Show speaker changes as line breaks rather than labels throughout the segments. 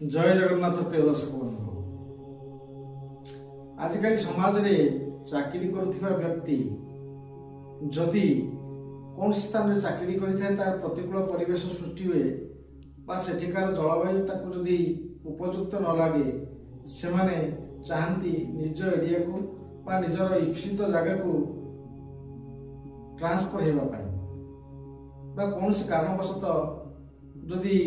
जय जगन्नाथ प्रिय दर्शक बंधु। आजिकल समाज रे चाकरी करुथिबा व्यक्ति जदि कौन स्थान रे चाकरी करिथाय तार प्रतिकूल परिवेश सृष्टि हुए बा सेठिकार जलवायु ताकू जदि उपयुक्त न लागे सेमाने चाहती निज एरिया को बा निजर इप्सित जगह को ट्रांसफर हेबा पाई बा कौन कारणवशतः जदि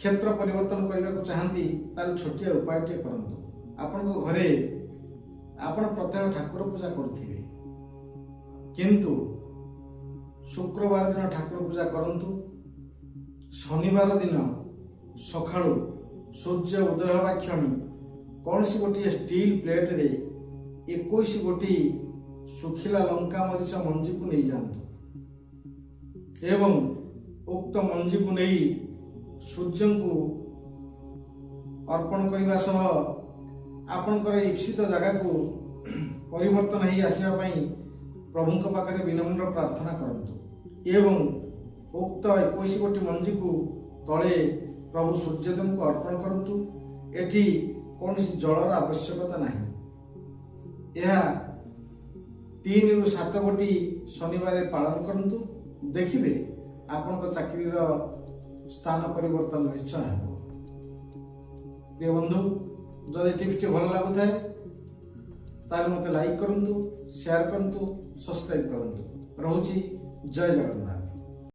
क्षेत्र परिवर्तन करने को चाहती तार छोटिया उपायटे करंतु। आपण घरे आपण प्रत्येक ठाकुर पूजा करुथिबे किंतु शुक्रवार दिन ठाकुर पूजा करंतु। शनिवार दिन सकाळु सूर्य उदय होगा क्षणी कौन सी गोटे स्टील प्लेट रे 21 गोटी सुखिला लंका मरीच मंजी को नहीं जातु एवं उक्त मंजी को नहीं सूर्य को अर्पण करने सह आपणकर इप्सित जगह को परिवर्तन ही आसवा प्रभु पाखे विनम्र प्रार्थना करंतु एवं उक्त 21 गोटी मंजी को तले प्रभु सूर्यदेव को अर्पण करंतु। एठी कौन जलर आवश्यकता नहीं। यह 3 ରୁ 7 गोटी शनिवार पालन करंतु। देखिए आपण चाकरी स्थान परिवर्तन निश्चय है। प्रिय बंधु जदि टिप्स भल लगुए ताले मते लाइक करंतु, शेयर करंतु, सब्सक्राइब करंतु। रहूची जय जगन्नाथ।